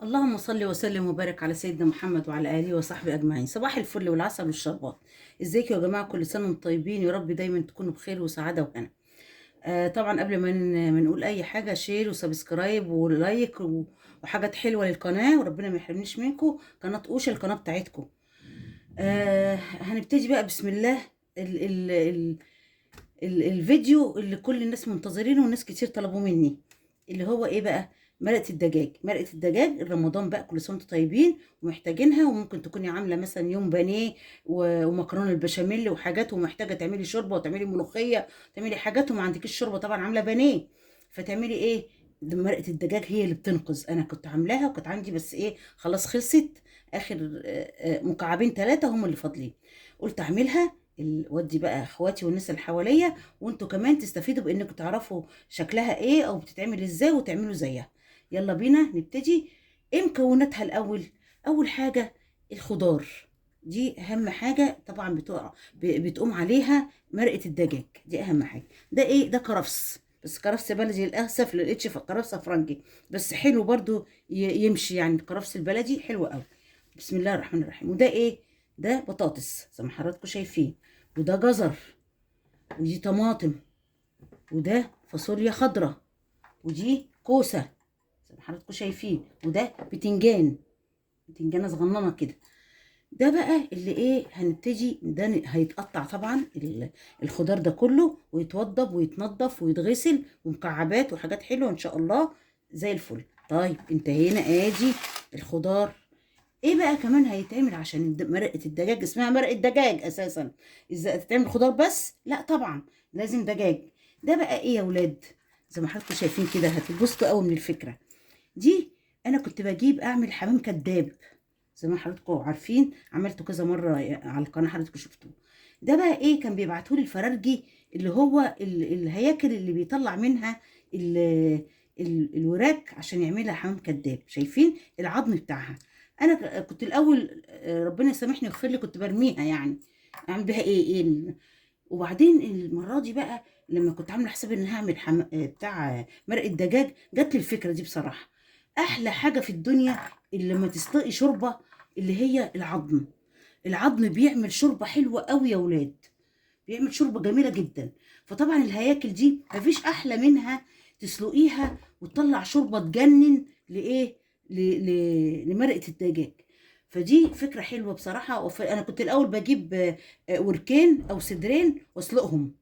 اللهم صل وسلم وبارك على سيدنا محمد وعلى اله وصحبه اجمعين. صباح الفل والعسل والشربات. ازيكم يا جماعه؟ كل سنه وانتم طيبين، يا رب دايما تكونوا بخير وسعاده وهنا. طبعا قبل ما نقول اي حاجه، شير وسبسكرايب ولايك وحاجات حلوه للقناه، وربنا ما يحرمنيش منكم. قناه اوش القناه بتاعتكم. هنبتدي بقى بسم الله. ال ال ال الفيديو اللي كل الناس منتظرينه وناس كتير طلبوه مني، اللي هو ايه بقى؟ مرقة الدجاج. مرقة الدجاج رمضان بقى، كل سنة وانتم طيبين ومحتاجينها. وممكن تكوني عاملة مثلا يوم بانيه ومكرونة البشاميل وحاجات، ومحتاجة تعملي شوربة وتعملي ملوخية، تعملي حاجات وما عندكيش شوربة طبعا، عاملة بانيه، فتعملي ايه؟ مرقة الدجاج هي اللي بتنقذ. انا كنت عاملاها وكانت عندي، بس ايه، خلاص خلصت. اخر مكعبين 3 هم اللي فاضلين. قلت اعملها ودي بقى اخواتي والناس اللي حواليا، وانتوا كمان تستفيدوا بانكم تعرفوا شكلها ايه او بتتعمل ازاي وتعملوا زيها. يلا بينا نبتدي. ايه مكوناتها الاول؟ اول حاجه الخضار، دي اهم حاجه طبعا. بتقوم عليها مرقه الدجاج، دي اهم حاجه. ده ايه؟ ده كرفس، بس كرفس بلدي للاسف، لقيتش كرفس فرنجي، بس حلو برضو يمشي يعني. الكرفس البلدي حلو قوي. بسم الله الرحمن الرحيم. وده ايه؟ ده بطاطس زي ما حضراتكم شايفين، وده جزر، ودي طماطم، وده فاصوليا خضراء، ودي كوسه زي ما حضراتكم شايفين، وده بتنجان، بتنجانه صغننه كده. ده بقى اللي ايه هنبتدي. ده هيتقطع طبعا الخضار ده كله، ويتوضب ويتنضف ويتغسل، ومكعبات وحاجات حلوه ان شاء الله زي الفل. طيب انتهينا، ادي الخضار. ايه بقى كمان هيتعمل عشان مرقه الدجاج؟ اسمها مرقه دجاج اساسا. ازاي تتعمل خضار بس؟ لا طبعا، لازم دجاج. ده بقى ايه يا ولاد؟ زي ما حضراتكم شايفين كده، هتتبسطوا قوي من الفكره دي. انا كنت بجيب اعمل حمام كداب، زي ما حضراتكم عارفين، عملته كذا مره على القناه، حضراتكم شفتوه. ده بقى ايه؟ كان بيبعتولي الفرارجي، اللي هو الهياكل اللي بيطلع منها ال الوراك عشان يعملها حمام كداب. شايفين العظم بتاعها؟ انا كنت الاول، ربنا يسامحني ويغفر لي، كنت برميها يعني. اعمل بيها وبعدين المره دي بقى، لما كنت عامله حسابي ان هعمل بتاع مرقه دجاج، جات لي الفكره دي بصراحه. احلى حاجه في الدنيا اللي لما تسلقي شوربه، اللي هي العظم. العظم بيعمل شوربه حلوه قوي يا ولاد، بيعمل شوربه جميله جدا. فطبعا الهياكل دي مفيش احلى منها، تسلقيها وتطلع شوربه تجنن لايه، لمرقه الدجاج. فدي فكره حلوه بصراحه. انا كنت الاول بجيب وركين او صدرين واسلقهم،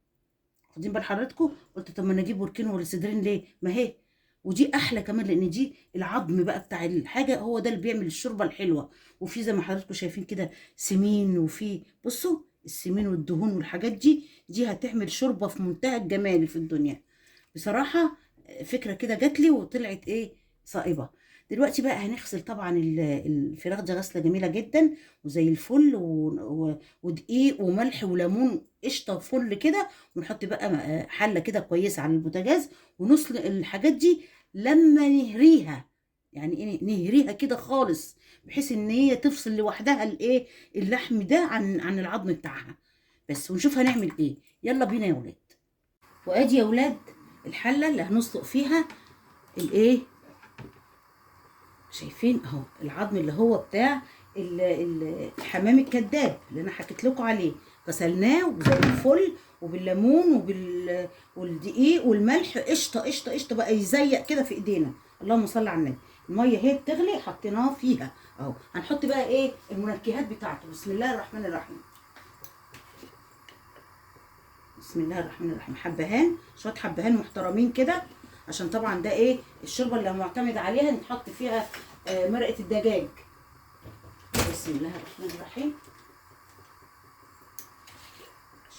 واخدين بال حضراتكم؟ قلت طب ما انا اجيب وركين ولا صدرين ليه؟ ما هي ودي احلى كمان، لان دي العظم بقى بتاع الحاجه، هو ده اللي بيعمل الشوربه الحلوه. وفي زي ما حضراتكم شايفين كده سمين، وفي بصوا السمين والدهون والحاجات دي هتعمل شوربه في منتهى الجمال في الدنيا بصراحه. فكره كده جات لي وطلعت ايه، صائبه. دلوقتي بقى هنغسل طبعا الفراخ دي غسله جميله جدا وزي الفل، ودقيق وملح وليمون قشطه فل كده. ونحط بقى حله كده كويسه على البوتاجاز، ونسلق الحاجات دي لما نهريها. يعني ايه نهريها كده خالص، بحيث ان هي تفصل لوحدها الايه، اللحم ده عن العظم بتاعها بس. ونشوف هنعمل ايه. يلا بينا يا ولاد. وادي يا ولاد الحله اللي هنسلق فيها الايه. شايفين اهو العظم اللي هو بتاع الحمام الكذاب اللي انا حكيت لكم عليه. غسلناه وزي الفل، وبالليمون والدقيق والملح، قشطه قشطه قشطه بقى يزيق كده في ايدينا. اللهم صل على النبي. الميه هي بتغلي حطيناها فيها اهو. هنحط بقى ايه المنكهات بتاعته. بسم الله الرحمن الرحيم. بسم الله الرحمن الرحيم. حبهان، شويه حبهان محترمين كده، عشان طبعا ده ايه الشوربه اللي معتمد عليها نحط فيها مرقه الدجاج. بسم الله الرحمن الرحيم.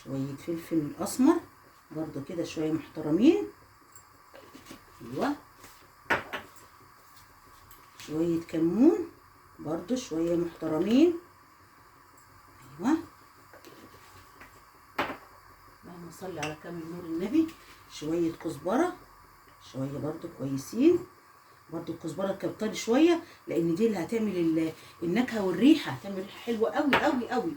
شويه فلفل اسمر برضو كده، شويه محترمين. ايوه. شويه كمون برضو شويه محترمين. ايوه. اللهم صل على كامل نور النبي. شويه كزبره، شويه برضو كويسين. برضو الكزبره كتري شويه، لان دي اللي هتعمل النكهه والريحه، هتعمل ريحه حلوه قوي قوي قوي.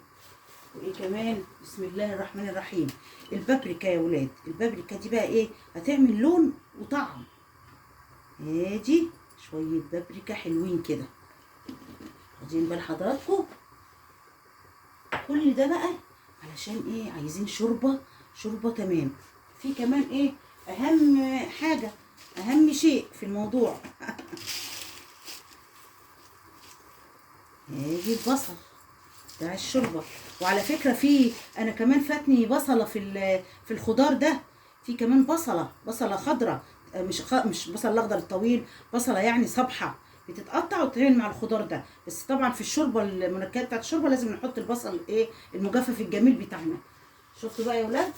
وايه كمان؟ بسم الله الرحمن الرحيم. البابريكا يا ولاد، البابريكا دي بقى ايه، هتعمل لون وطعم. ادي شويه بابريكا حلوين كده. واخدين بال حضراتكم؟ كل ده بقى علشان ايه؟ عايزين شوربه تمام. في كمان ايه اهم حاجه، اهم شيء في الموضوع ادي البصل بتاع الشوربه. وعلى فكره انا كمان فاتني بصله في الخضار ده. في كمان بصله خضراء، مش بصل الاخضر الطويل، بصله يعني صبحه بتتقطع وتتعمل مع الخضار ده. بس طبعا في الشوربه المنكهات بتاعت الشوربه لازم نحط البصل ايه المجفف الجميل بتاعنا. شفتوا بقى يا ولاد؟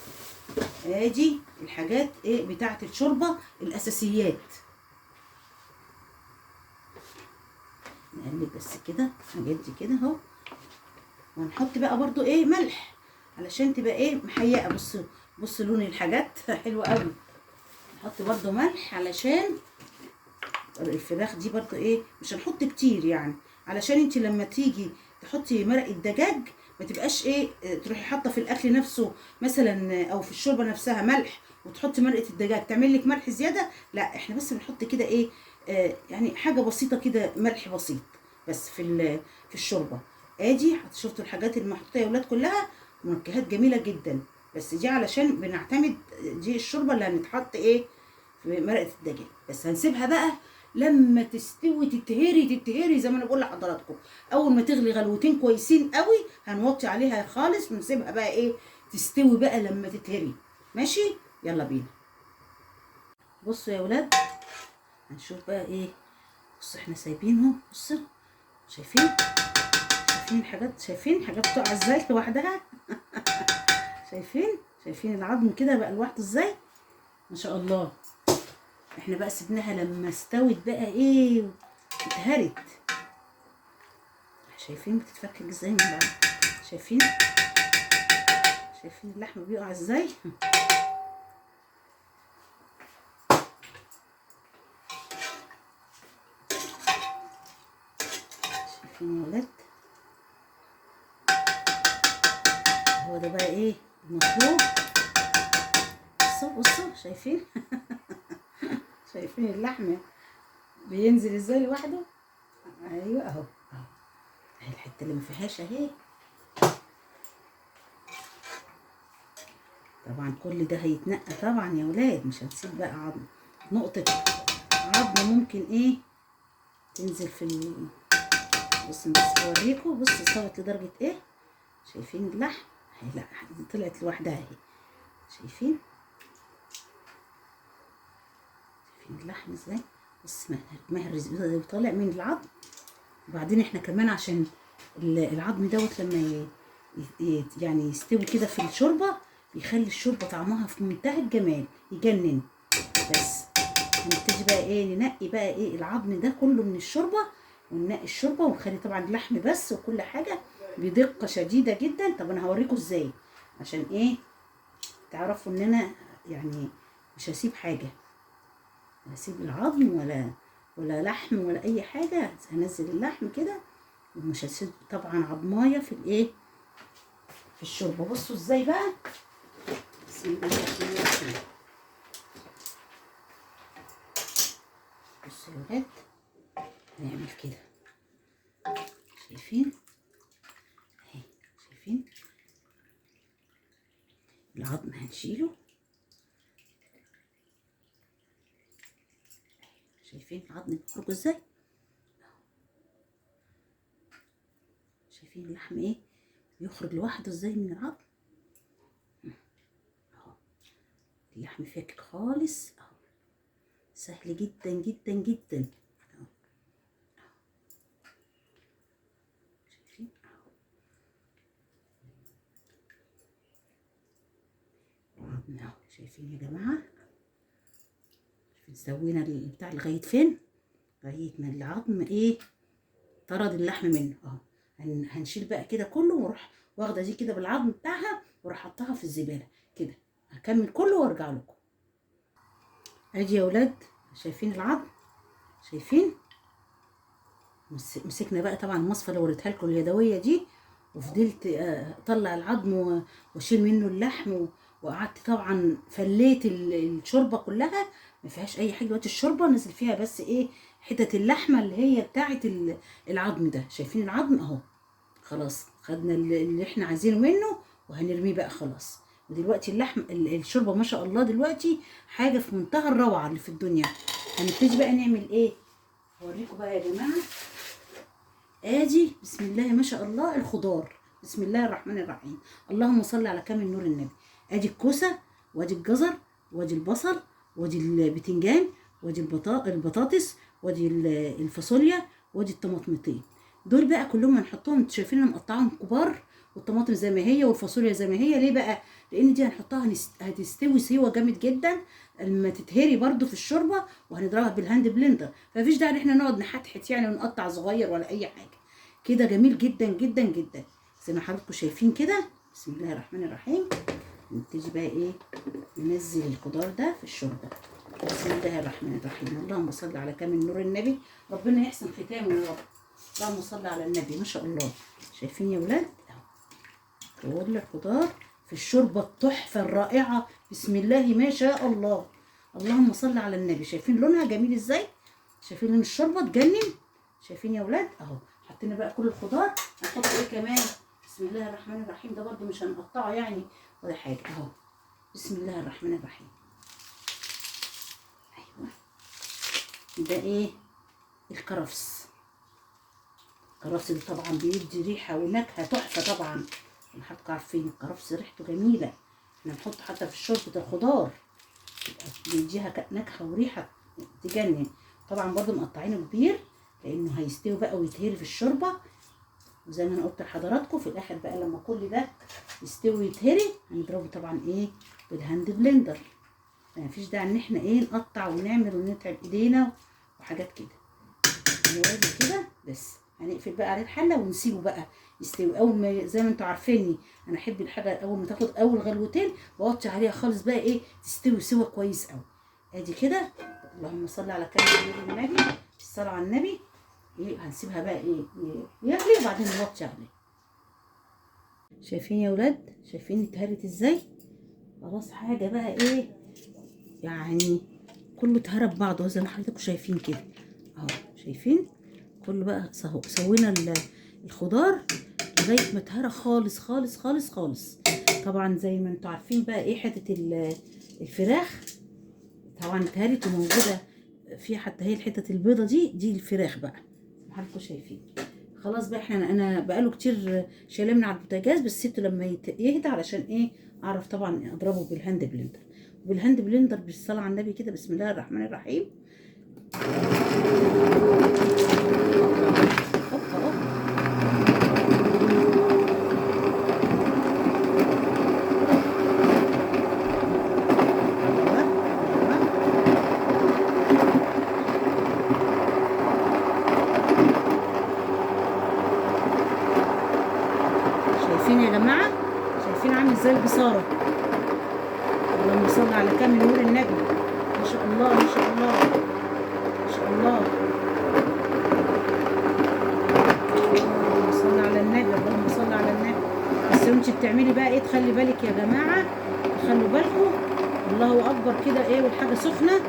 ادي الحاجات ايه بتاعت الشوربه الاساسيات. نقلب بس كده الحاجات دي كده اهو. وهنحط بقى برضو ايه ملح علشان تبقى ايه محيقه. بصوا لون الحاجات حلوه قوي. نحط برضو ملح علشان الفراخ دي برضو ايه مش هنحط كتير يعني، علشان انت لما تيجي تحطي مرق الدجاج ما تبقاش ايه تروحي حاطه في الاكل نفسه مثلا او في الشوربه نفسها ملح وتحطي مرقه الدجاج تعمل لك ملح زياده. لا احنا بس بنحط كده ايه يعني حاجه بسيطه كده، ملح بسيط بس في الشوربه. ادي شفتوا الحاجات المحطوطه يا ولاد كلها منكهات جميله جدا. بس دي علشان بنعتمد دي الشوربه اللي هنتحط ايه في مرقه الدجاج. بس هنسيبها بقى لما تستوي تتهري زي ما انا بقول لحضراتكم. اول ما تغلي غلوتين كويسين قوي هنوطي عليها خالص ونسيبها بقى ايه تستوي بقى لما تتهري. ماشي يلا بينا. بصوا يا ولاد هنشوف بقى ايه. بصوا احنا سايبينهم، بصوا شايفين الحاجات، شايفين حاجات بتقع ازاي لوحدها شايفين العظم كده بقى لوحده ازاي ما شاء الله. احنا بقى سيبناها لما استوت بقى ايه اتهرت. شايفين بتتفكك ازاي من بعض؟ شايفين اللحم بيقع ازاي شايفين يا ولاد؟ هو ده بقى ايه المطلوب. بصوا شايفين شايفين اللحم بينزل ازاي لوحده. ايوه اهو اهي الحته اللي ما فيهاش اهي. طبعا كل ده هيتنقى طبعا يا ولاد، مش هنسيب بقى عظم، نقطه عظم ممكن ايه تنزل بصوا بس اوريكم. بصوا استوت لدرجه ايه. شايفين اللحم اهي، لا طلعت لوحدها اهي. شايفين اللحم ازاي؟ بص مهر طالع من العظم. وبعدين احنا كمان عشان العظم دوت لما يعني يستوي كده في الشوربه بيخلي الشوربه طعمها في منتهى الجمال يجنن. بس هنبتدي بقى ايه ننقي بقى ايه العظم ده كله من الشوربه، وننقي الشوربه ونخلي طبعا اللحم بس وكل حاجه بدقه شديده جدا. طب انا هوريكم ازاي عشان ايه تعرفوا ان انا يعني مش هسيب حاجه، لا هسيب العظم ولا لحم ولا اي حاجه. هنزل اللحم كده ومش هسيب طبعا عظمايه في الايه في الشوربه. بصوا ازاي بقى. بسم الله الرحمن الرحيم. بصوا يا ولاد هنعمل كده. شايفين اهي، شايفين العظم هنشيله. شايفين العظم بيخرج ازاي. شايفين اللحم ايه بيخرج لوحده ازاي من العظم اهو. اللحم فاكك خالص اهو، سهل جدا جدا جدا اهو. شايفين اهو العظم اهو. شايفين يا جماعه؟ سوينا البتاع لغايه فين؟ لغايه ما العظم ايه طرد اللحم منه اهو. هنشيل بقى كده كله واروح واخده دي كده بالعظم بتاعها واروح حطها في الزباله كده. هكمل كله وارجع لكم. ادي يا ولاد شايفين العظم؟ شايفين مسكنا بقى طبعا المصفى اللي وريتها لكم اليدويه دي، وفضلت اطلع العظم واشيل منه اللحم وقعدت طبعا فليت الشوربه كلها ما فيهاش اي حاجه دلوقتي. الشوربه نزل فيها بس ايه، حتت اللحمه اللي هي بتاعه العظم ده. شايفين العظم اهو. خلاص خدنا اللي احنا عايزينه منه وهنرميه بقى خلاص. ودلوقتي اللحم الشوربه ما شاء الله دلوقتي حاجه في منتهى الروعه اللي في الدنيا. هنبتدي بقى نعمل ايه، هوريكم بقى يا جماعه. ادي بسم الله ما شاء الله الخضار، بسم الله الرحمن الرحيم، اللهم صل على كامل نور النبي. ادي الكوسه، وادي الجزر، وادي البصل، وادي البتنجان، وادي البطاطس، وادي الفاصوليا، وادي الطماطمتين. دول بقى كلهم هنحطهم، انتوا شايفين انا مقطعهم كبار، والطماطم زي ما هي والفاصوليا زي ما هي. ليه بقى؟ لان دي هنحطها هتستوي سوا جامد جدا لما تتهري برده في الشوربه، وهنضربها بالهاند بلندر. فمفيش داعي ان احنا نقعد نحتحت يعني ونقطع صغير ولا اي حاجه. كده جميل جدا جدا جدا زي ما حضراتكم شايفين كده. بسم الله الرحمن الرحيم. نبتدي بقى ايه، ننزل الخضار ده في الشوربه. بسم الله الرحمن الرحيم، اللهم صل على كامل نور النبي. ربنا يحسن ختامه يا رب. اللهم صل على النبي. ما شاء الله. شايفين يا ولاد اهو كل الخضار في الشوربه التحفه الرائعه. بسم الله ما شاء الله. اللهم صل على النبي. شايفين لونها جميل ازاي؟ شايفين لون الشوربه تجنن؟ شايفين يا ولاد اهو. حطينا بقى كل الخضار. هنحط ايه كمان؟ بسم الله الرحمن الرحيم. ده برده مش هنقطعه يعني ولا حاجه اهو. بسم الله الرحمن الرحيم. ايوه ده ايه؟ الكرفس. الكرفس ده طبعا بيدي ريحه ونكهه تحفه طبعا. حضراتكم عارفين الكرفس ريحته جميله. احنا بنحطه حتى في شوربه الخضار بيديها نكهه وريحه تجنن. طبعا برده مقطعينه كبير لانه هيستوي بقى ويتهري في الشوربه. وزي ما انا قلت لحضراتكم في الاخر بقى لما كل ده يستوي ويتهري هنضربه طبعا ايه، بالهاند بلندر. مفيش داعي ان احنا ايه نقطع ونعمل ونتعب ايدينا وحاجات كده. نوادي كده بس. هنقفل بقى عليه الحله ونسيبه بقى يستوي. اول ما زي ما انتوا عارفيني انا احب الحاجه اول ما تاخد اول غلوتين بوطي عليها خالص بقى ايه، تستوي سوا كويس قوي. ادي كده. اللهم صل على كامل النبي. الصلاه على النبي. ايه هنسيبها بقى ايه يغلي وبعدين نوطي عليه. شايفين يا ولاد؟ شايفين اتهرت ازاي؟ خلاص حاجه بقى ايه يعني كله اتهرى ببعضه زي ما حضراتكم شايفين كده اهو. شايفين كله بقى سوينا الخضار لغايه ما اتهرى خالص خالص خالص خالص. طبعا زي ما انتوا عارفين بقى ايه حته الفراخ طبعا اتهرت وموجوده فيها حتى هي الحته البيضه دي الفراخ بقى حضراتكم شايفين. خلاص بقى احنا انا بقاله كتير شايلاه من على البوتاجاز بس سيبته لما يهدى علشان ايه اعرف طبعا اضربه بالهاند بلندر. بالهاند بلندر بالصلاه على النبي كده. بسم الله الرحمن الرحيم. شايفين يا جماعه؟ شايفين عامل ازاي البصاره؟ اللهم صل على كامل نور النبي. ما شاء الله ما شاء الله ما شاء الله. اللهم صل على النبي. اللهم صل على النبي. بس وانت بتعملي بقى ايه تخلي بالك يا جماعه، خلوا بالكم. الله اكبر كده ايه والحاجه سخنه.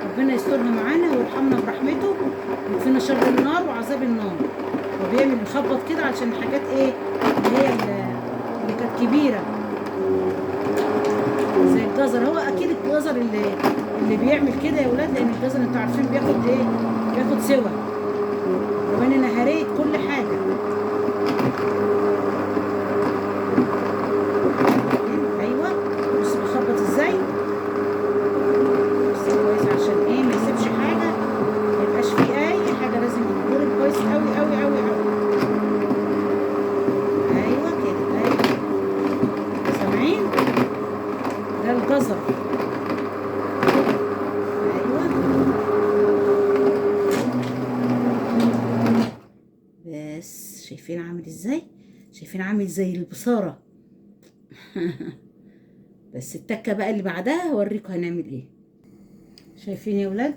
ربنا يسترها معانا ويرحمنا برحمته ويكفينا شر النار وعذاب النار. وبيعمل مخبط كده علشان الحاجات ايه اللي هي اللي كانت كبيره زي الجزر. هو اكيد الجزر اللي بيعمل كده يا ولاد، لان الجزر انتوا عارفين بياخد ايه، بياخد سوا. كمان انا هريت كل حاجه. ايوه بص بخبط ازاي. بص كويس عشان ايه ما يسيبش حاجه، ما يبقاش فيه اي حاجه، لازم يتضرب كويس قوي قوي قوي قوي. ايوه كده. ايوه سامعين؟ ده الجزر. بس شايفين عامل ازاي؟ شايفين عامل زي البصارة. بس التكة بقى اللي بعدها هوريكم هنعمل ايه. شايفين يا ولاد؟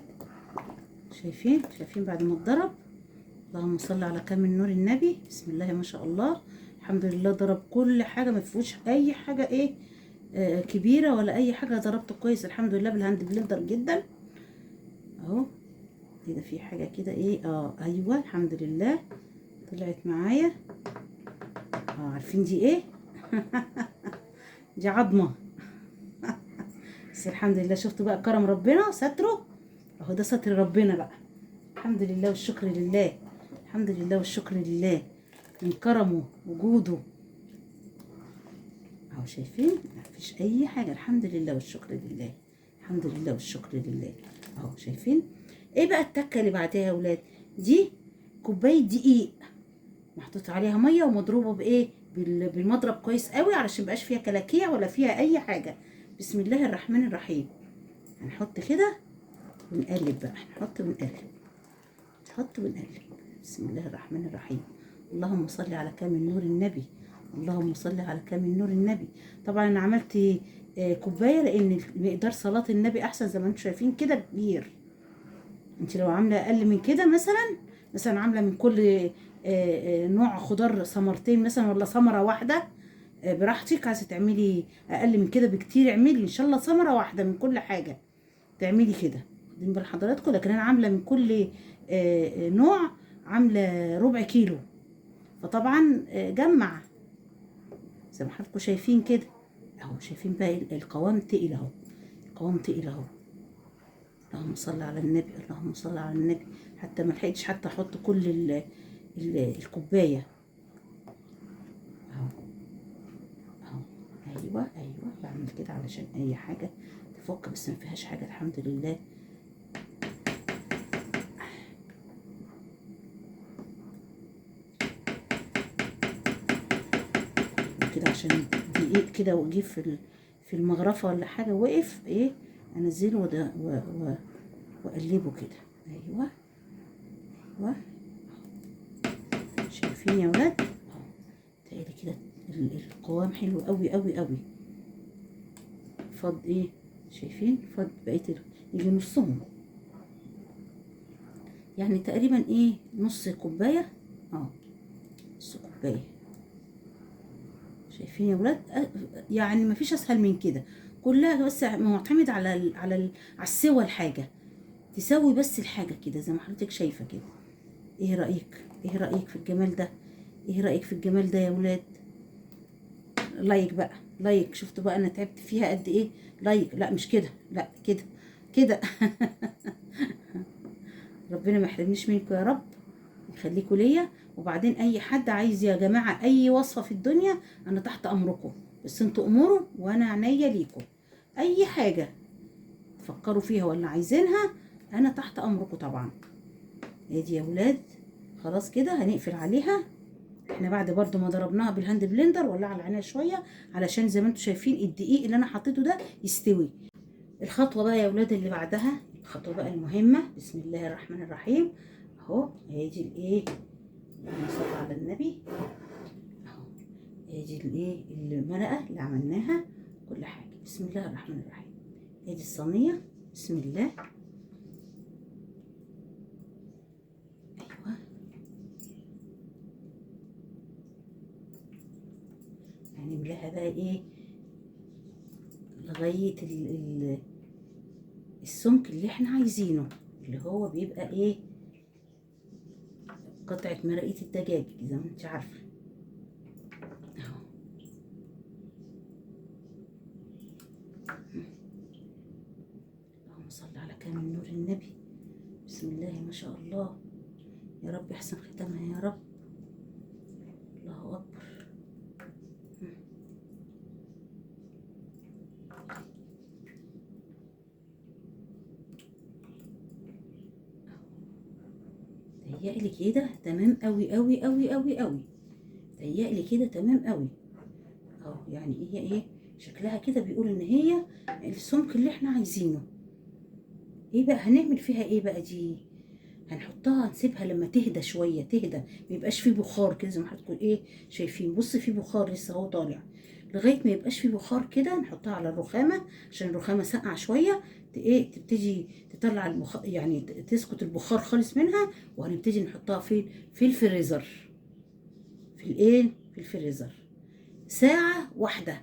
شايفين بعد ما اتضرب. اللهم صل على كامل نور النبي. بسم الله ما شاء الله. الحمد لله ضرب كل حاجة ما فيهوش اي حاجة ايه كبيرة ولا اي حاجة. ضربته كويس الحمد لله بالهاند بلندر جدا. اهو كده في حاجه كده ايه، ايوه الحمد لله طلعت معايا. عارفين دي ايه؟ دي عظمه. بس الحمد لله، شفتوا بقى كرم ربنا ستره، اهو ده ستر ربنا بقى. الحمد لله والشكر لله، الحمد لله والشكر لله من كرمه وجوده. اهو شايفين مفيش اي حاجه، الحمد لله والشكر لله، الحمد لله والشكر لله. اهو شايفين. ايه بقى التكه اللي بعدها يا ولاد؟ دي كوبايه دقيق محطوط عليها ميه ومضروبه بايه، بالمضرب كويس قوي علشان مبقاش فيها كلاكيع ولا فيها اي حاجه. بسم الله الرحمن الرحيم. هنحط كده ونقلب بقى، نحط ونقلب، نحط ونقلب. بسم الله الرحمن الرحيم. اللهم صل على كامل نور النبي، اللهم صل على كامل نور النبي. طبعا انا عملت كوبايه لان مقدار صلاه النبي احسن زي ما انتم شايفين كده كبير. انت لو عامله اقل من كده مثلا عامله من كل نوع خضار ثمرتين مثلا ولا ثمره واحده، براحتك. عايزه تعملي اقل من كده بكتير اعملي ان شاء الله ثمره واحده من كل حاجه، تعملي كده واخدين بال حضراتكم. لكن انا عامله من كل نوع عامله ربع كيلو، فطبعا جمع زي ما حضراتكم شايفين كده. اهو شايفين بقى القوام تقيل اهو، القوام تقيل اهو. اللهم صل على النبي، اللهم صل على النبي. حتى ما لحقتش حتى احط كل الكوبايه اهو. اهو ايوه بعمل كده علشان اي حاجه تفك، بس ما فيهاش حاجه الحمد لله. كده عشان دقيق كده واجيب في المغرفه ولا حاجه وقف ايه، انزله واقلبه كده. ايوه ايوه شايفين يا ولاد؟ اهو تقلي كده القوام حلو قوي قوي قوي. فض ايه، شايفين فض بقيت يجي نصهم، يعني تقريبا ايه نص كوبايه، نص كوبايه. شايفين يا ولاد؟ يعني مفيش اسهل من كده، كلها بس معتمد على السوى الحاجه، تسوي بس الحاجه كده زي ما حضرتك شايفه كده. ايه رايك، ايه رايك في الجمال ده، ايه رايك في الجمال ده يا ولاد؟ لايك بقى، لايك. شفتوا بقى انا تعبت فيها قد ايه؟ لايك، لا مش كده، لا كده كده. ربنا ما يحرمنيش منكم يا رب، يخليكوا ليا. وبعدين اي حد عايز يا جماعه اي وصفه في الدنيا انا تحت امركم، بس انتوا اموروا وانا عينيا ليكم. اي حاجه تفكروا فيها ولا عايزينها انا تحت امركم طبعا. ادي يا ولاد خلاص كده هنقفل عليها. احنا بعد برضو ما ضربناها بالهاند بلندر ولع على عينها شويه علشان زي ما انتم شايفين الدقيق اللي انا حطيته ده يستوي. الخطوه بقى يا ولاد اللي بعدها، الخطوه بقى المهمه، بسم الله الرحمن الرحيم. اهو هيجي الايه، اللهم صل على النبي. اهو هيجي الايه المرقه اللي عملناها كل حاجه. بسم الله الرحمن الرحيم. ادي الصينيه، بسم الله. ايوه هنملاها بقى ايه لغايه السمك اللي احنا عايزينه، اللي هو بيبقى ايه قطعة مرقة الدجاج زي ما انت عارفة اهو. اللهم صل على كامل نور النبي. بسم الله ما شاء الله، يا رب يحسن ختامها يا رب. الله اكبر. تهيألي كده تمام قوي قوي قوي قوي قوي، تهيألي كده تمام قوي اهو. يعني ايه شكلها كده بيقول ان هي السمك اللي احنا عايزينه. ايه بقى هنعمل فيها ايه بقى دي؟ هنحطها نسيبها لما تهدى شويه، تهدى ما يبقاش فيه بخار كده زي ما حضراتكم ايه شايفين. بص في بخار لسه هو طالع، لغايه ما يبقاش فيه بخار كده نحطها على الرخامه عشان الرخامه ساقعه شويه، ايه تبتدي تطلع البخار، يعني تسكت البخار خالص منها. وهنبتدي نحطها في الفريزر، في الايه في الفريزر ساعه واحده.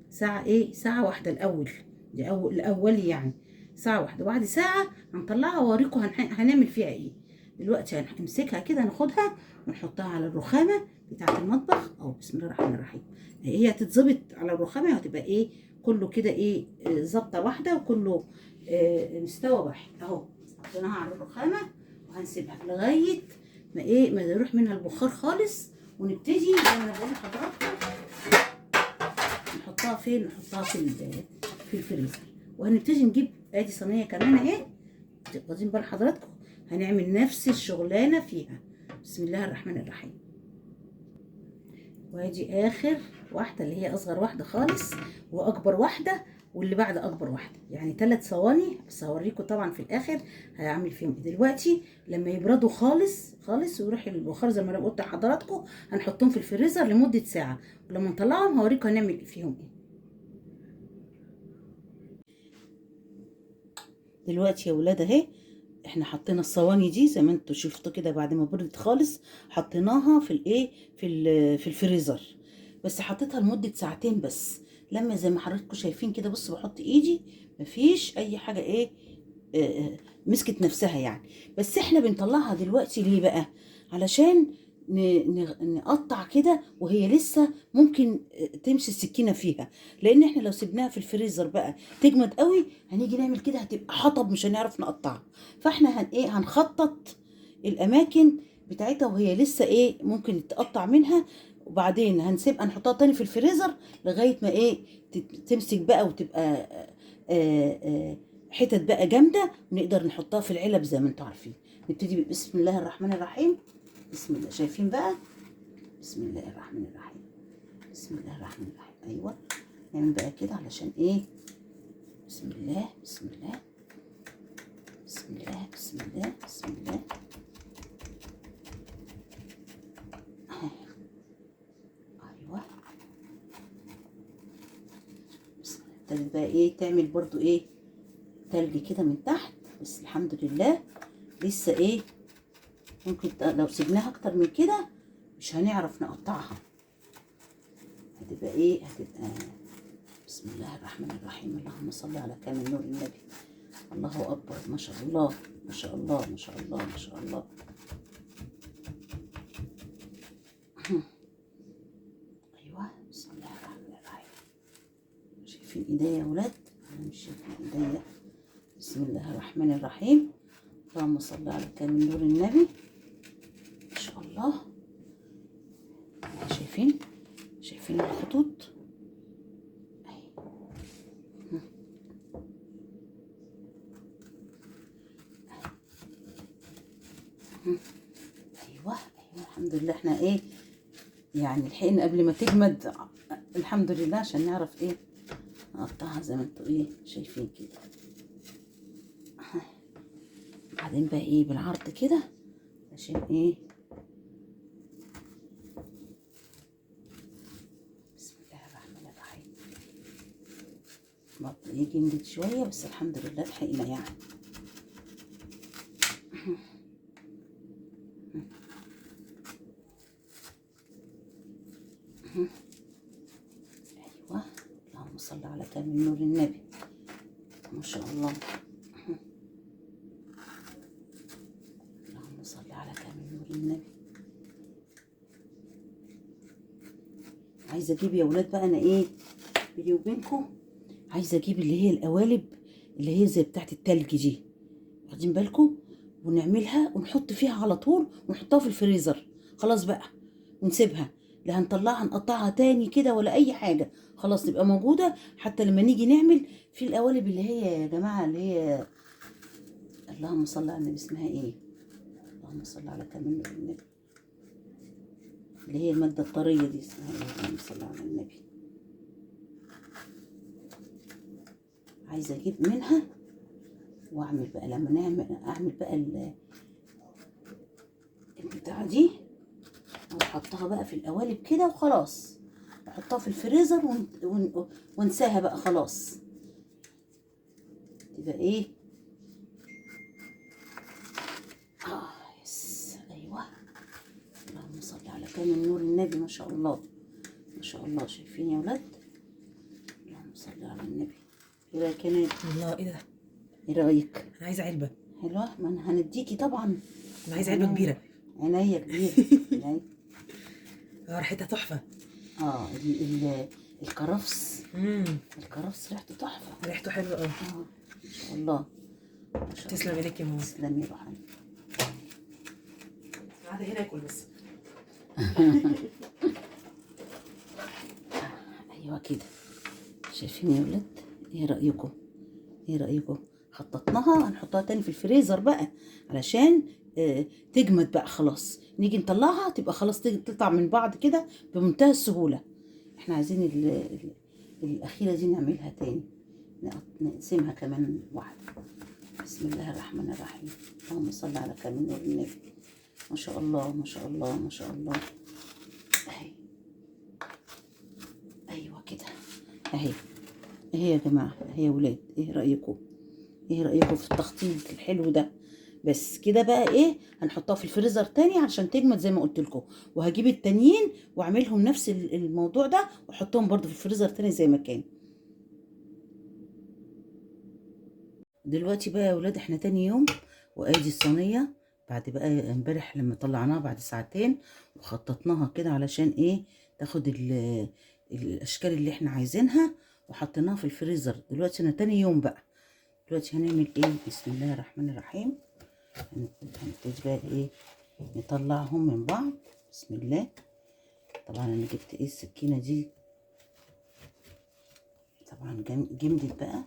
ساعه ايه، ساعه واحده الاول، دي الاولي يعني ساعه واحده. وبعد ساعه هنطلعها واوريكم هنعمل فيها ايه. دلوقتي هنمسكها كده، ناخدها ونحطها على الرخامه بتاعه المطبخ. او بسم الله الرحمن الرحيم. هي هتتظبط على الرخامه وهتبقى ايه كله كده ايه ظبطه واحده، وكله مستوى واحد اهو. حطيناها على الرخامه وهنسيبها لغايه ما ايه ما يروح منها البخار خالص. ونبتدي زي ما انا بقول لحضراتكم نحطها فين؟ نحطها في الفريزر. وهنبتدي نجيب ادي صينيه كمان اهي، واخدين بال حضراتكم، هنعمل نفس الشغلانه فيها. بسم الله الرحمن الرحيم. وادي اخر واحده اللي هي اصغر واحده خالص، واكبر واحده واللي بعد اكبر واحده، يعني 3 صواني. بس هوريكم طبعا في الاخر هعمل فيهم ايه. دلوقتي لما يبردوا خالص خالص ويروح البخار زي ما انا قلت لحضراتكم، هنحطهم في الفريزر لمده ساعه، ولما نطلعهم هوريكم هنعمل فيهم ايه. دلوقتي يا ولاد اهي احنا حطينا الصواني دي زي ما انتوا شفتوا كده بعد ما بردت خالص، حطيناها في الايه في الفريزر. بس حطيتها لمده ساعتين بس. لما زي ما حضراتكم شايفين كده، بص بحط ايدي مفيش اي حاجه ايه مسكت نفسها يعني. بس احنا بنطلعها دلوقتي ليه بقى؟ علشان نقطع كده وهي لسه ممكن تمشي السكينه فيها. لان احنا لو سيبناها في الفريزر بقى تجمد قوي، هنيجي نعمل كده هتبقى حطب مش هنعرف نقطعها. فاحنا هنخطط الاماكن بتاعتها وهي لسه ايه ممكن تقطع منها. وبعدين هنسيبها نحطها تاني في الفريزر لغايه ما ايه تمسك بقى وتبقى حتت بقى جامده، ونقدر نحطها في العلب زي ما انتم عارفين. نبتدي بسم الله الرحمن الرحيم. بسم الله، شايفين بقى؟ بسم الله الرحمن الرحيم. بسم الله الرحمن الرحيم. ايوه نعمل بقى كده علشان ايه. بسم الله بسم الله بسم الله بسم الله بسم الله. ايوه بسم الله. ابتدت بقى ايه تعمل برضو ايه تلج كده من تحت. بس الحمد لله لسه ايه ممكن لو سيبناها اكتر من كده مش هنعرف نقطعها. هتبقى ايه هتبقى. بسم الله الرحمن الرحيم. اللهم صل على كامل نور النبي. الله اكبر، ما شاء الله ما شاء الله ما شاء الله ما شاء الله. ايوه بسم الله الرحمن الرحيم. شايفين ايديا يا ولاد؟ انا مش شايفين ايديا. بسم الله الرحمن الرحيم. اللهم صل على كامل نور النبي. ما شاء الله. شايفين الخطوط؟ ايوه الحمد لله احنا ايه يعني لحقنا قبل ما تجمد الحمد لله، عشان نعرف ايه نقطعها زي ما انتوا ايه شايفين كده. بعدين بقى ايه بالعرض كده عشان ايه. بسم الله الرحمن الرحيم. برضه ايه جمدت شويه بس الحمد لله لحقنا يعني. ايوه اللهم صل على كامل نور النبي. ما شاء الله. اللهم صل على كامل نور النبي. عايزه اجيب يا ولاد بقى انا ايه بيني وبينكم، عايزه اجيب اللي هي القوالب اللي هي زي بتاعت التلج دي، واخدين بالكم؟ ونعملها ونحط فيها على طول ونحطها في الفريزر خلاص بقى، ونسيبها لا هنطلعها نقطعها تاني كده ولا اي حاجه، خلاص تبقى موجوده حتى لما نيجي نعمل في القوالب اللي هي يا جماعه اللي هي اللهم صل على النبي اسمها ايه. اللهم صل على كامل نور النبي. اللي هي الماده الطريه دي اسمها ايه. اللهم صل على النبي. عايزه اجيب منها واعمل بقى لما اعمل بقى البتاعه دي واحطها بقى في القوالب كده وخلاص، احطها في الفريزر وانساها بقى خلاص. تبقى ايه يس. ايوه اللهم صل على كامل نور النبي. ما شاء الله ما شاء الله. شايفين يا ولاد؟ اللهم صل على النبي. كده كمان. الله ايه ده ايه رايك؟ انا عايزه علبه. حلوه، ما انا هنديكي طبعا. انا عايزه علبه كبيره. عينيا كبيره. عينيا. ريحتها تحفه. اه الكرفس. الكرفس ريحته تحفه. ريحته حلوه قوي. ما شاء الله. ما شاء تسلم الله. ايديك يا ماما. تسلمي يا روحاني. قاعده هنا اكل بس. ايوه كده. شايفين يا ولاد؟ ايه رايكم؟ ايه رايكم؟ خططناها، هنحطها تاني في الفريزر بقى علشان تجمد بقى. خلاص نيجي نطلعها تبقى خلاص تقطع من بعض كده بمنتهى السهوله. احنا عايزين الاخيره دي نعملها تاني، نقسمها كمان واحده. بسم الله الرحمن الرحيم. اللهم صل على كامل نور النبي. ما شاء الله ما شاء الله ما شاء الله. اهي. ايوه كده اهي. اهي يا جماعه، اهي يا ولاد. ايه رايكم؟ ايه رايكم في التخطيط الحلو ده؟ بس كده بقى ايه، هنحطها في الفريزر تاني علشان تجمد زي ما قلت لكم، وهجيب التانيين واعملهم نفس الموضوع ده واحطهم برضو في الفريزر تاني زي ما كان. دلوقتي بقى يا ولاد احنا تاني يوم، وادي الصينيه بعد بقى امبارح لما طلعناها بعد ساعتين وخططناها كده علشان ايه، تاخد الاشكال اللي احنا عايزينها، وحطيناها في الفريزر. دلوقتي انا تاني يوم بقى. دلوقتي هنعمل ايه؟ بسم الله الرحمن الرحيم. هنبتدي بقى ايه، نطلعهم من بعض. بسم الله. طبعا انا جبت ايه السكينه دي، طبعا جمدت بقى.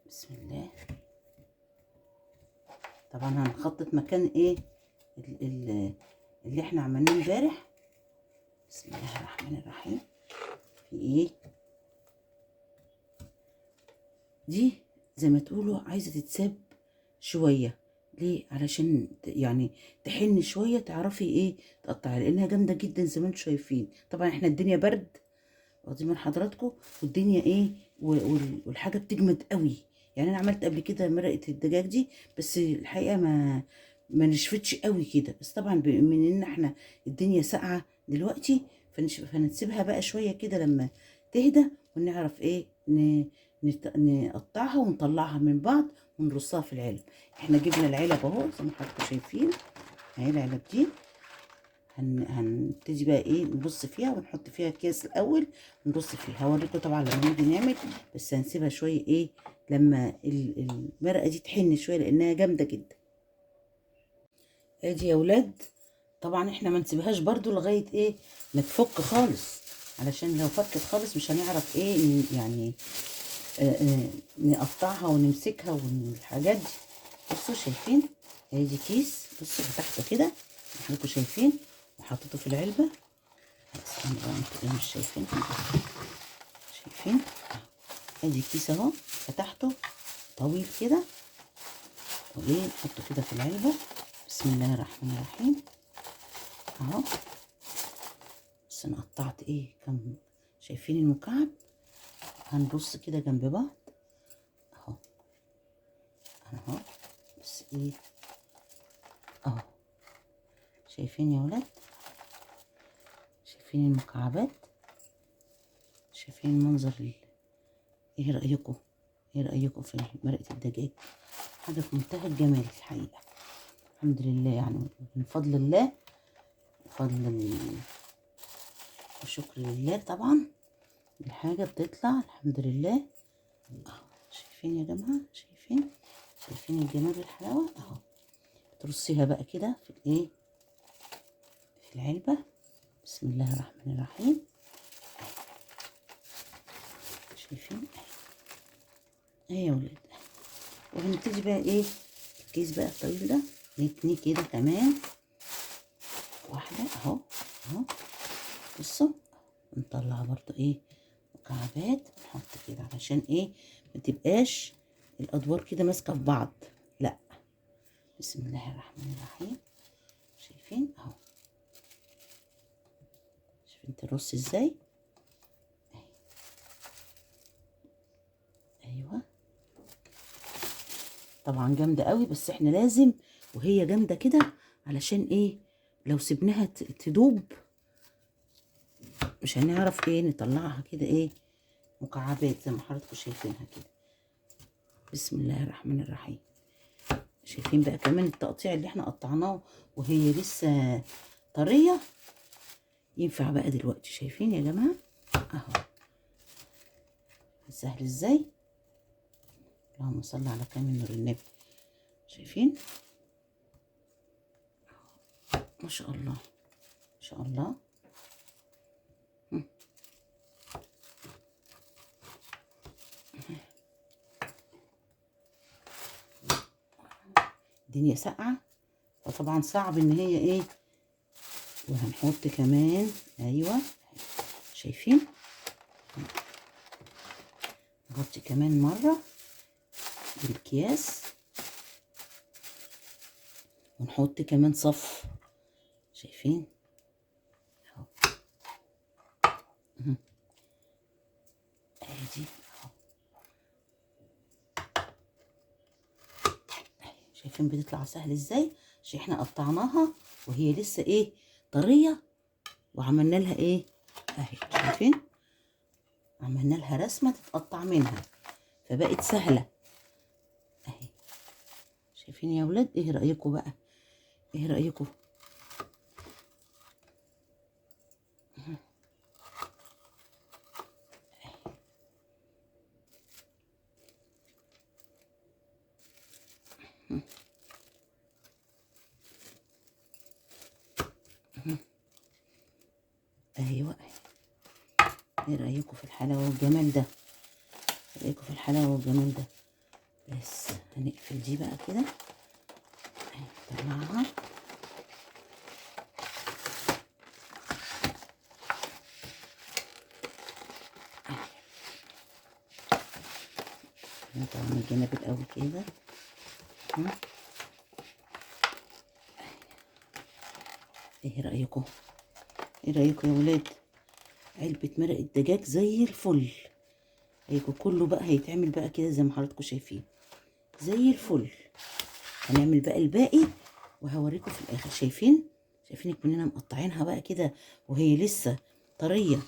بسم الله. طبعا هنخطط مكان ايه اللي احنا عملناه امبارح. بسم الله الرحمن الرحيم. في ايه دي؟ زي ما تقولوا عايزه تتساب شويه. ليه؟ علشان يعني تحن شويه، تعرفي ايه تقطعي، لانها جامده جدا زي ما انتم شايفين. طبعا احنا الدنيا برد واخدين من حضراتكم، والدنيا ايه والحاجه بتجمد قوي. يعني انا عملت قبل كده مرقه الدجاج دي، بس الحقيقه ما نشفتش قوي كده. بس طبعا من ان احنا الدنيا ساقعه دلوقتي، فنسيبها بقى شويه كده لما تهدى، ونعرف ايه نقطعها ونطلعها من بعض ونرصها في العلب. احنا جبنا العلب اهو زي ما حضراتكم شايفين. اهي العلب دي هنبتدي بقى ايه، نبص فيها ونحط فيها اكياس الاول ونبص فيها. هوريكم طبعا لما نيجي نعمل، بس هنسيبها شويه ايه لما المرقه دي تحن شويه لانها جامده جدا. ادي يا ولاد. طبعا احنا ما نسيبهاش برضو لغايه ايه ما تفك خالص، علشان لو فكت خالص مش هنعرف ايه يعني نقطعها ونمسكها والحاجات دي. بصوا شايفين؟ ادي كيس، بصوا فتحته كده حضراتكم شايفين، وحطيته في العلبه. استنى بقى انتوا مش شايفين؟ شايفين؟ ادي كيس اهو فتحته طويل كده، وايه نحطه كده في العلبه. بسم الله الرحمن الرحيم. اهو. بس انا قطعت ايه كم، شايفين المكعب؟ هنبص كده جنب بعض اهو. اهو. بس ايه اهو. شايفين يا ولاد؟ شايفين المكعبات؟ شايفين المنظر ايه رأيكم؟ ايه رأيكم في مرقة الدجاج؟ حاجة في منتهى الجمال الحقيقة. الحمد لله، يعني من فضل الله وشكر لله طبعا. الحاجة بتطلع الحمد لله اهو. شايفين يا جماعة؟ شايفين الجمال والحلاوة اهو. ترصيها بقى كده في الايه، في العلبة. بسم الله الرحمن الرحيم. شايفين؟ اهي يا ولاد. وهنبتدي بقى ايه، الكيس بقى الطويل ده نتنيه كده كمان واحدة اهو. بصوا نطلع برضو ايه مكعبات، نحط كده علشان ايه ما تبقاش الادوار كده ماسكه في بعض، لا. بسم الله الرحمن الرحيم. شايفين اهو؟ شايفين ترص ازاي؟ ايوه. طبعا جامده قوي، بس احنا لازم وهي جامده كده، علشان ايه لو سيبناها تدوب مش هنعرف ايه نطلعها كده ايه مكعبات زي ما حضراتكم شايفينها كده. بسم الله الرحمن الرحيم. شايفين بقى كمان التقطيع اللي احنا قطعناه وهي لسه طريه، ينفع بقى دلوقتي. شايفين يا جماعه اهو سهل ازاي. اللهم صل على كامل نور النبي. شايفين ما شاء الله ما شاء الله. الدنيا ساقعه فطبعا صعب ان هي ايه. وهنحط كمان ايوه شايفين. نغطي كمان مره بالكياس ونحط كمان صف. شايفين اهو ادي اهو. شايفين بتطلع سهل ازاي عشان احنا قطعناها وهي لسه ايه طريه، وعملنا لها ايه اهي. شايفين عملنا لها رسمه تتقطع منها فبقت سهله اهي. شايفين يا ولاد؟ ايه رايكم بقى؟ ايه رايكم؟ ايوه ايه رايكم في الحلاوه والجمال ده؟ ايه رايكم في الحلاوه والجمال ده؟ بس هنقفل دي بقى كده نطلعها. نطلع من الجناب الاول كده. ايه رايكم؟ ايه رايكم يا ولاد؟ علبه مرق الدجاج زي الفل. هيكون كله بقى هيتعمل بقى كده زي ما حضراتكم شايفين زي الفل. هنعمل بقى الباقي وهوريكم في الاخر. شايفين كلنا مقطعينها بقى كده وهي لسه طريه،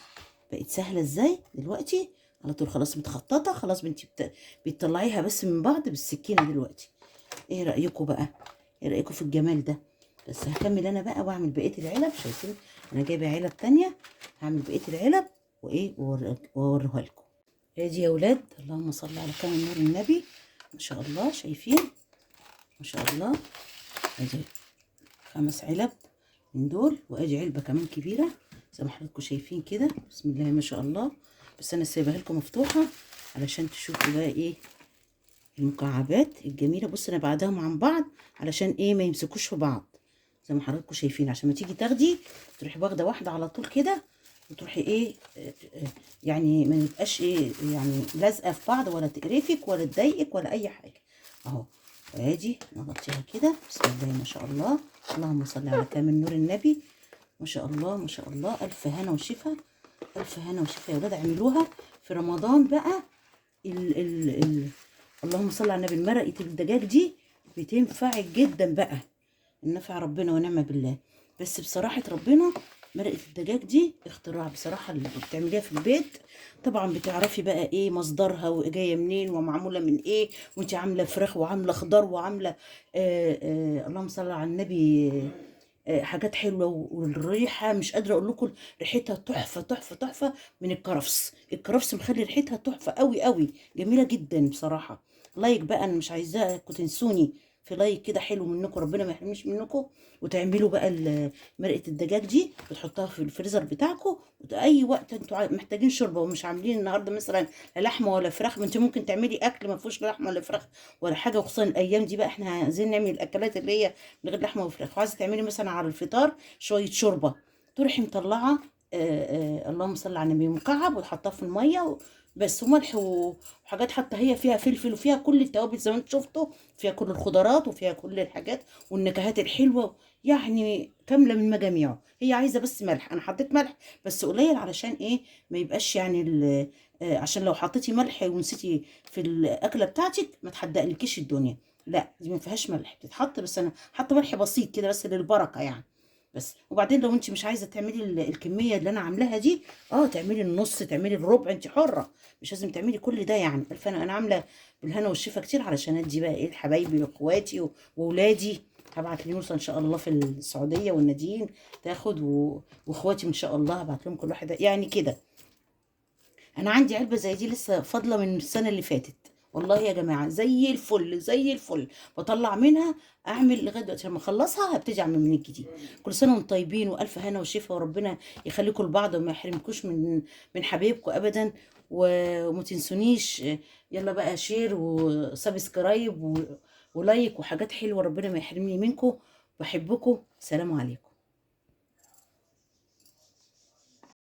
بقت سهله ازاي دلوقتي على طول. خلاص متخططه خلاص بنتي بتطلعيها بس من بعض بالسكينه دلوقتي. ايه رايكم بقى؟ ايه رايكم في الجمال ده؟ بس هكمل انا بقى واعمل بقيه العلب. شايفين انا جايبه علب تانية، هعمل بقيه العلب وايه واوريها لكم. ادي يا ولاد اللهم صل على كامل نور النبي. ما شاء الله شايفين ما شاء الله. ادي 5 علب من دول وادي علبه كمان كبيره زي ما حضراتكم شايفين كده. بسم الله ما شاء الله. بس انا سايبها لكم مفتوحه علشان تشوفوا بقى ايه المكعبات الجميله. بص انا بعدهم عن بعض علشان ايه ما يمسكوش في بعض زي ما حضراتكم شايفين، عشان ما تيجي تاخدي تروحي واخده واحده على طول كده وتروحي ايه يعني ما يبقاش ايه يعني لازقه في بعض ولا تقرفك ولا تضايقك ولا اي حاجه. اهو ادي نغطيها كده. بسم الله ما شاء الله. اللهم صل على كامل نور النبي. ما شاء الله ما شاء الله. الف هنا وشفا، الف هنا وشفا يا ولاد. اعملوها في رمضان بقى. ال ال ال اللهم صل على النبي. مرقه الدجاج دي بتنفعك جدا بقى، نفع ربنا ونعم بالله. بس بصراحه ربنا مرقه الدجاج دي اختراع بصراحه اللي بتعمليها في البيت. طبعا بتعرفي بقى ايه مصدرها وجايه منين ومعموله من ايه، وانت عامله فراخ وعامله خضار وعامله اللهم صل على النبي حاجات حلوه. والريحه مش قادره اقول لكم، ريحتها تحفه تحفه تحفه. من الكرفس، الكرفس مخلي ريحتها تحفه قوي قوي جميله جدا بصراحه. لايك بقى انا مش عايزاكم تنسوني في لايك كده حلو منكم، ربنا ما يحرمنيش منكم. وتعملوا بقى مرقه الدجاج دي بتحطها في الفريزر بتاعكم اي وقت انتوا محتاجين شوربه ومش عاملين النهارده مثلا لا لحمه ولا فراخ. ما انت ممكن تعملي اكل ما فيهوش لحمه ولا فراخ ولا حاجه، وخصوصا الايام دي بقى احنا عايزين نعمل الاكلات اللي هي من غير لحمه وفراخ، وعايزه تعملي مثلا على الفطار شويه شوربه تروحي مطلعه اللهم صل على النبي مكعب وتحطها في الميه بس وملح وحاجات. حتى هي فيها فلفل وفيها كل التوابل زي ما انتم شفتوا، فيها كل الخضروات وفيها كل الحاجات والنكهات الحلوه يعني كامله من مجاميعه. هي عايزه بس ملح، انا حطيت ملح بس قليل علشان ايه ما يبقاش يعني عشان لو حطيتي ملح ونسيتي في الاكله بتاعتك ما تحدقلكيش الدنيا. لا دي ما فيهاش ملح بتتحط، بس انا حاطه ملح بسيط كده بس للبركه يعني. بس. وبعدين لو انت مش عايزه تعملي الكميه اللي انا عاملاها دي، تعملي النص، تعملي الربع، انت حره، مش لازم تعملي كل ده يعني. الف انا عامله بالهنا والشفا كتير علشان ادي بقى ايه لحبايبي واخواتي واولادي. هبعت لنوسه ان شاء الله في السعوديه، والناديين تاخد واخواتي ان شاء الله هبعت لهم كل واحده يعني كده. انا عندي علبه زي دي لسه فاضله من السنه اللي فاتت، والله يا جماعه زي الفل زي الفل، بطلع منها اعمل لغايه دلوقتي. لما اخلصها هبتدي اعمل من الجديد. كل سنه وانتم طيبين والف هنا وشفا، وربنا يخليكم لبعض وما يحرمكوش من حبايبكم ابدا. وما تنسونيش، يلا بقى شير وسبسكرايب ولايك وحاجات حلوه، ربنا ما يحرمني منكم. بحبكم، سلام عليكم.